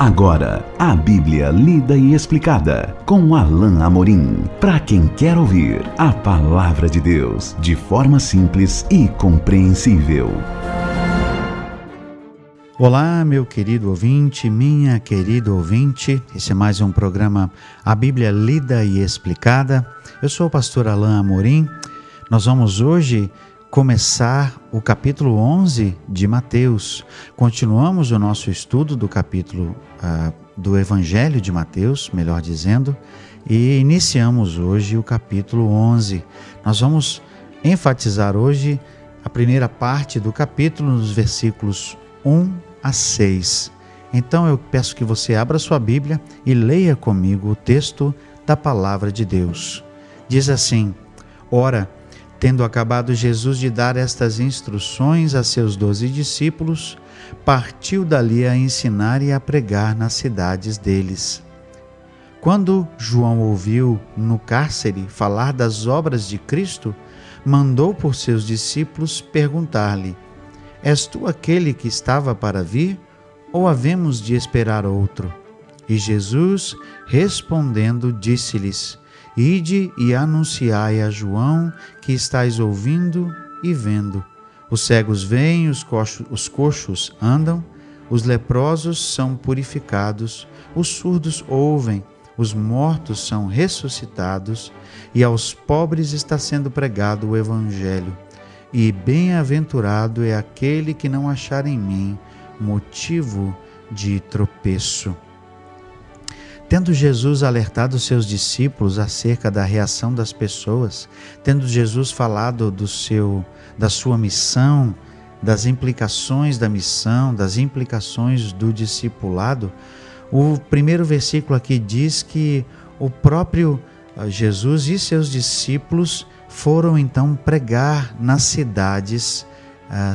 Agora, a Bíblia lida e explicada com Alain Amorim. Para quem quer ouvir a Palavra de Deus de forma simples e compreensível. Olá, meu querido ouvinte, minha querida ouvinte. Esse é mais um programa A Bíblia lida e explicada. Eu sou o pastor Alain Amorim. Nós vamos hoje começar o capítulo 11 de Mateus. Continuamos o nosso estudo do capítulo do Evangelho de Mateus, melhor dizendo, e iniciamos hoje o capítulo 11. Nós vamos enfatizar hoje a primeira parte do capítulo, nos versículos 1 a 6. Então eu peço que você abra sua Bíblia e leia comigo o texto da Palavra de Deus. Diz assim: Ora, tendo acabado Jesus de dar estas instruções a seus 12 discípulos, partiu dali a ensinar e a pregar nas cidades deles. Quando João ouviu no cárcere falar das obras de Cristo, mandou por seus discípulos perguntar-lhe: És tu aquele que estava para vir, ou havemos de esperar outro? E Jesus, respondendo, disse-lhes: Ide e anunciai a João que estáis ouvindo e vendo. Os cegos veem, os coxos andam, os leprosos são purificados, os surdos ouvem, os mortos são ressuscitados, e aos pobres está sendo pregado o Evangelho. E bem-aventurado é aquele que não achar em mim motivo de tropeço. Tendo Jesus alertado seus discípulos acerca da reação das pessoas, tendo Jesus falado da sua missão, das implicações da missão, das implicações do discipulado, o primeiro versículo aqui diz que o próprio Jesus e seus discípulos foram então pregar nas cidades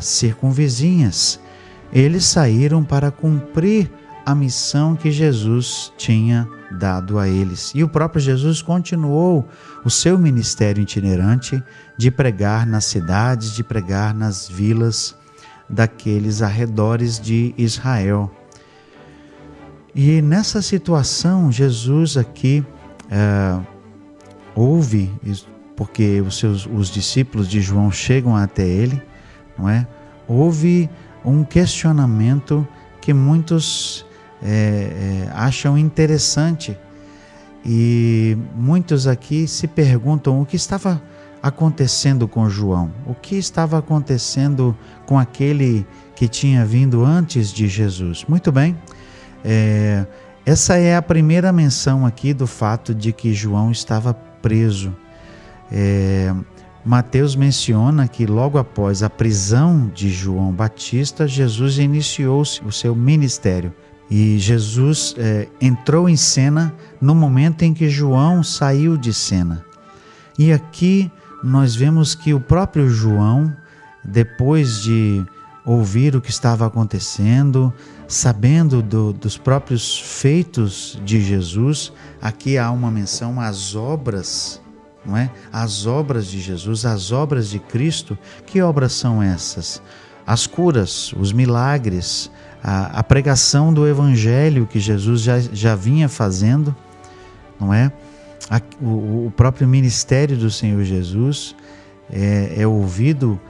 circunvizinhas. Eles saíram para cumprir a missão que Jesus tinha dado a eles. E o próprio Jesus continuou o seu ministério itinerante de pregar nas cidades, de pregar nas vilas daqueles arredores de Israel. E nessa situação, Jesus aqui ouve, porque os discípulos de João chegam até ele, não é? Houve um questionamento que muitos acham interessante, e muitos aqui se perguntam o que estava acontecendo com João, o que estava acontecendo com aquele que tinha vindo antes de Jesus. Muito bem, essa é a primeira menção aqui do fato de que João estava preso. Mateus menciona que logo após a prisão de João Batista, Jesus iniciou o seu ministério. E Jesus entrou em cena no momento em que João saiu de cena. E aqui nós vemos que o próprio João, depois de ouvir o que estava acontecendo, sabendo dos próprios feitos de Jesus, aqui há uma menção às obras, não é? As obras de Jesus, as obras de Cristo. Que obras são essas? As curas, os milagres, a pregação do Evangelho que Jesus já vinha fazendo, não é? O próprio ministério do Senhor Jesus é ouvido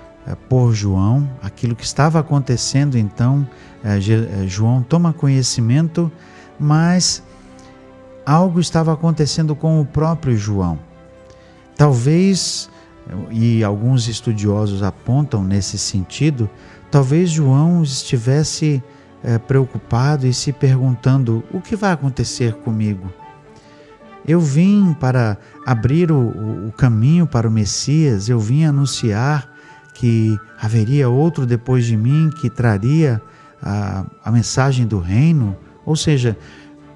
por João. Aquilo que estava acontecendo, então, João toma conhecimento, mas algo estava acontecendo com o próprio João. Talvez, e alguns estudiosos apontam nesse sentido, talvez João estivesse preocupado e se perguntando: o que vai acontecer comigo? Eu vim para abrir o caminho para o Messias, eu vim anunciar que haveria outro depois de mim que traria a mensagem do reino. Ou seja,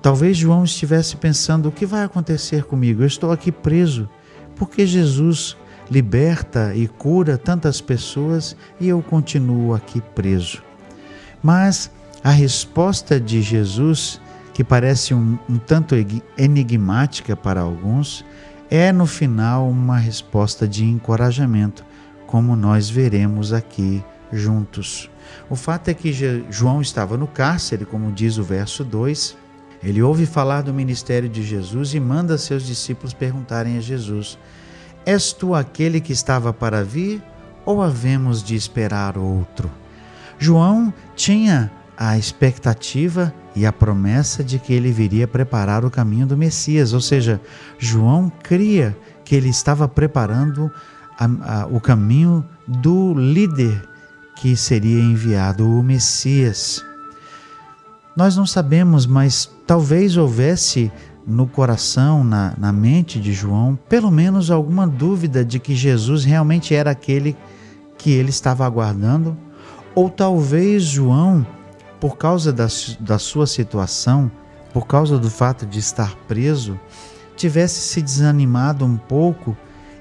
talvez João estivesse pensando: o que vai acontecer comigo? Eu estou aqui preso. Porque Jesus liberta e cura tantas pessoas e eu continuo aqui preso? Mas a resposta de Jesus, que parece um tanto enigmática para alguns, é no final uma resposta de encorajamento, como nós veremos aqui juntos. O fato é que João estava no cárcere, como diz o verso 2. Ele ouve falar do ministério de Jesus e manda seus discípulos perguntarem a Jesus: És tu aquele que estava para vir, ou havemos de esperar outro? João tinha a expectativa e a promessa de que ele viria preparar o caminho do Messias, ou seja, João cria que ele estava preparando o caminho do líder que seria enviado, o Messias. Nós não sabemos, mas talvez houvesse no coração, na mente de João, pelo menos alguma dúvida de que Jesus realmente era aquele que ele estava aguardando, ou talvez João, por causa da sua situação, por causa do fato de estar preso, tivesse se desanimado um pouco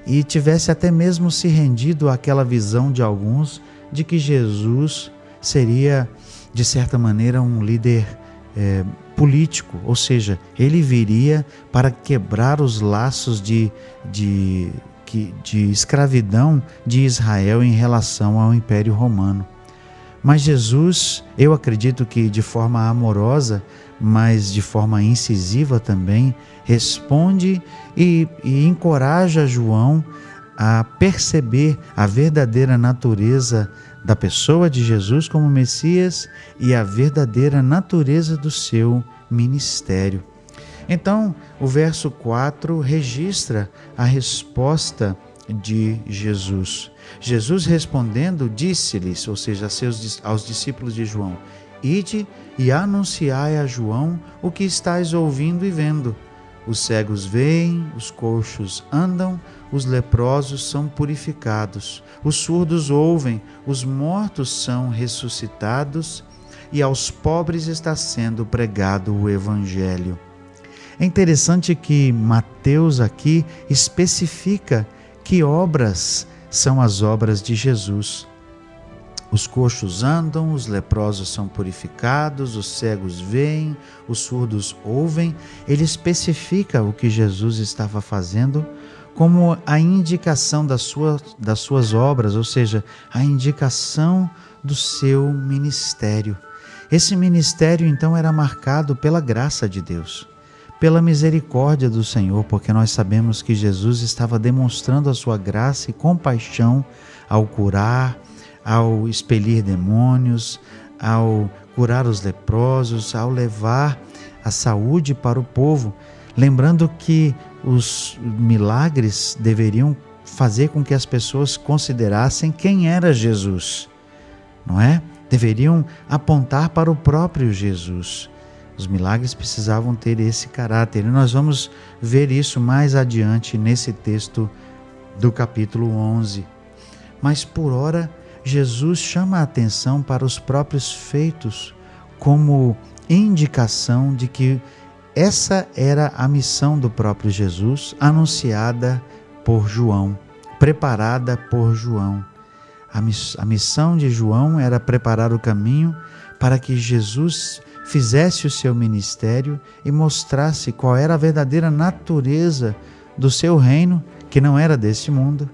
e tivesse até mesmo se rendido àquela visão de alguns de que Jesus seria, de certa maneira, um líder político, ou seja, ele viria para quebrar os laços de escravidão de Israel em relação ao Império Romano. Mas Jesus, eu acredito que de forma amorosa, mas de forma incisiva também, responde e encoraja João a perceber a verdadeira natureza da pessoa de Jesus como Messias e a verdadeira natureza do seu ministério. Então, o verso 4 registra a resposta de Jesus. Jesus respondendo, disse-lhes, ou seja, aos discípulos de João: Ide e anunciai a João o que estáis ouvindo e vendo. Os cegos veem, os coxos andam, os leprosos são purificados, os surdos ouvem, os mortos são ressuscitados e aos pobres está sendo pregado o Evangelho. É interessante que Mateus aqui especifica que obras são as obras de Jesus. Os coxos andam, os leprosos são purificados, os cegos veem, os surdos ouvem. Ele especifica o que Jesus estava fazendo como a indicação das suas obras, ou seja, a indicação do seu ministério. Esse ministério, então, era marcado pela graça de Deus, pela misericórdia do Senhor, porque nós sabemos que Jesus estava demonstrando a sua graça e compaixão ao curar, ao expelir demônios, ao curar os leprosos, ao levar a saúde para o povo. Lembrando que os milagres deveriam fazer com que as pessoas considerassem quem era Jesus, não é? Deveriam apontar para o próprio Jesus. Os milagres precisavam ter esse caráter. E nós vamos ver isso mais adiante nesse texto do capítulo 11. Mas por ora, Jesus chama a atenção para os próprios feitos como indicação de que essa era a missão do próprio Jesus, anunciada por João, preparada por João. A missão de João era preparar o caminho para que Jesus fizesse o seu ministério e mostrasse qual era a verdadeira natureza do seu reino, que não era deste mundo,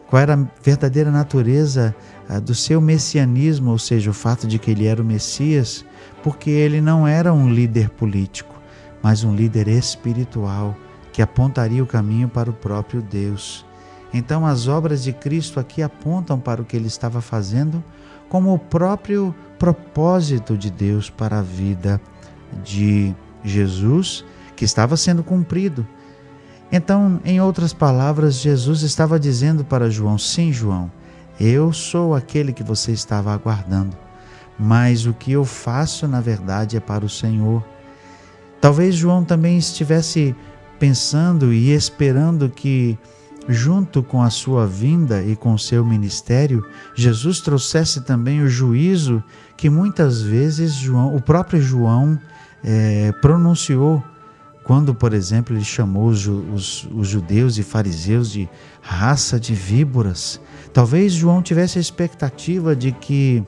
qual era a verdadeira natureza do seu messianismo, ou seja, o fato de que ele era o Messias, porque ele não era um líder político, mas um líder espiritual que apontaria o caminho para o próprio Deus. Então, as obras de Cristo aqui apontam para o que ele estava fazendo como o próprio propósito de Deus para a vida de Jesus, que estava sendo cumprido. Então, em outras palavras, Jesus estava dizendo para João: sim, João, eu sou aquele que você estava aguardando, mas o que eu faço, na verdade, é para o Senhor. Talvez João também estivesse pensando e esperando que, junto com a sua vinda e com o seu ministério, Jesus trouxesse também o juízo que muitas vezes o próprio João pronunciou, quando, por exemplo, ele chamou os judeus e fariseus de raça de víboras. Talvez João tivesse a expectativa de que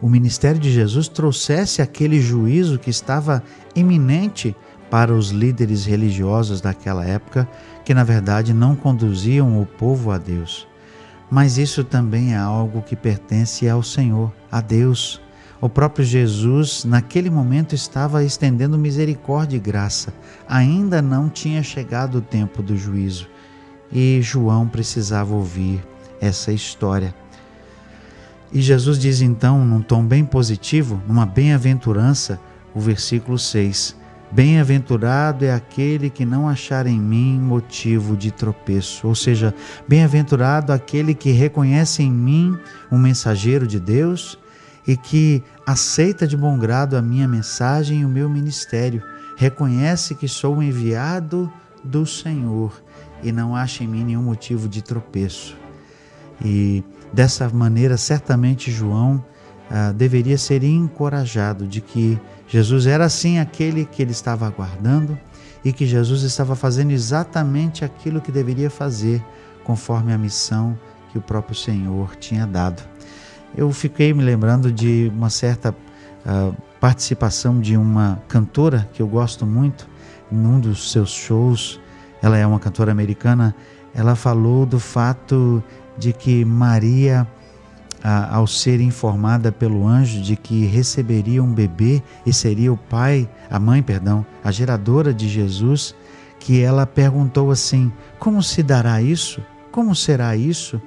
o ministério de Jesus trouxesse aquele juízo que estava iminente para os líderes religiosos daquela época, que na verdade não conduziam o povo a Deus. mas isso também é algo que pertence ao Senhor, a Deus. O próprio Jesus, naquele momento, estava estendendo misericórdia e graça. Ainda não tinha chegado o tempo do juízo. E João precisava ouvir essa história. E Jesus diz então, num tom bem positivo, numa bem-aventurança, o versículo 6. Bem-aventurado é aquele que não achar em mim motivo de tropeço. Ou seja, bem-aventurado aquele que reconhece em mim um mensageiro de Deus e que aceita de bom grado a minha mensagem e o meu ministério. Reconhece que sou o enviado do Senhor e não acha em mim nenhum motivo de tropeço. E dessa maneira, certamente João deveria ser encorajado de que Jesus era sim aquele que ele estava aguardando e que Jesus estava fazendo exatamente aquilo que deveria fazer conforme a missão que o próprio Senhor tinha dado. Eu fiquei me lembrando de uma certa participação de uma cantora que eu gosto muito, num dos seus shows. Ela é uma cantora americana. Ela falou do fato de que Maria, ao ser informada pelo anjo de que receberia um bebê e seria a geradora de Jesus, que ela perguntou assim: como se dará isso? Como será isso?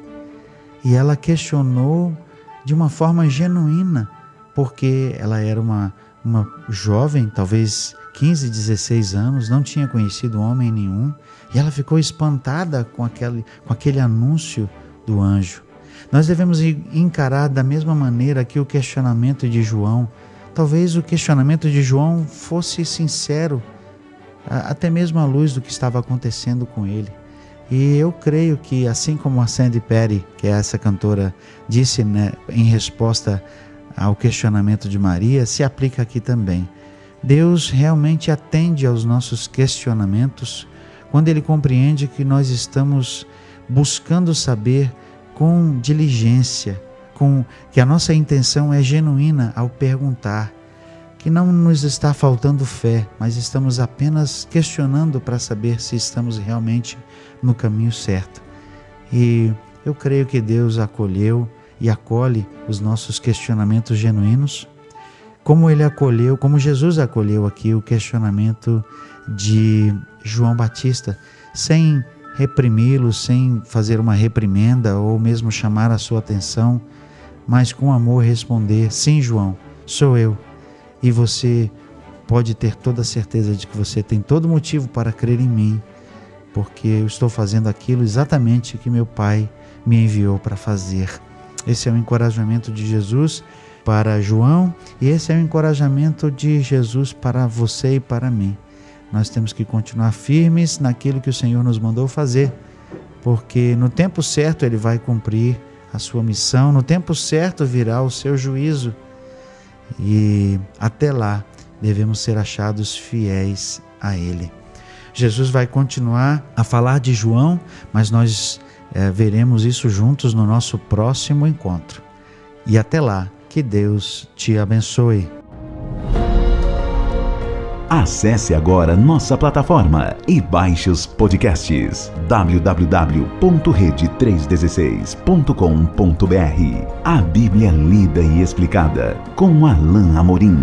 E ela questionou de uma forma genuína, porque ela era uma jovem, talvez 15, 16 anos, não tinha conhecido homem nenhum, e ela ficou espantada com aquele anúncio do anjo. Nós devemos encarar da mesma maneira que o questionamento de João. Talvez o questionamento de João fosse sincero, até mesmo à luz do que estava acontecendo com ele. E eu creio que, assim como a Sandi Patty, que é essa cantora, disse, né, em resposta ao questionamento de Maria, se aplica aqui também. Deus realmente atende aos nossos questionamentos quando Ele compreende que nós estamos buscando saber com diligência, que a nossa intenção é genuína ao perguntar, que não nos está faltando fé, mas estamos apenas questionando para saber se estamos realmente no caminho certo. E eu creio que Deus acolheu e acolhe os nossos questionamentos genuínos, como Jesus acolheu aqui o questionamento de João Batista, sem reprimi-lo, sem fazer uma reprimenda ou mesmo chamar a sua atenção, mas com amor responder: sim, João, sou eu. E você pode ter toda a certeza de que você tem todo motivo para crer em mim, porque eu estou fazendo aquilo exatamente que meu Pai me enviou para fazer. Esse é o encorajamento de Jesus para João e esse é o encorajamento de Jesus para você e para mim. Nós temos que continuar firmes naquilo que o Senhor nos mandou fazer, porque no tempo certo Ele vai cumprir a sua missão, no tempo certo virá o seu juízo e até lá devemos ser achados fiéis a Ele. Jesus vai continuar a falar de João, mas nós veremos isso juntos no nosso próximo encontro. E até lá, que Deus te abençoe. Acesse agora nossa plataforma e baixe os podcasts www.rede316.com.br. A Bíblia lida e explicada com Alain Amorim.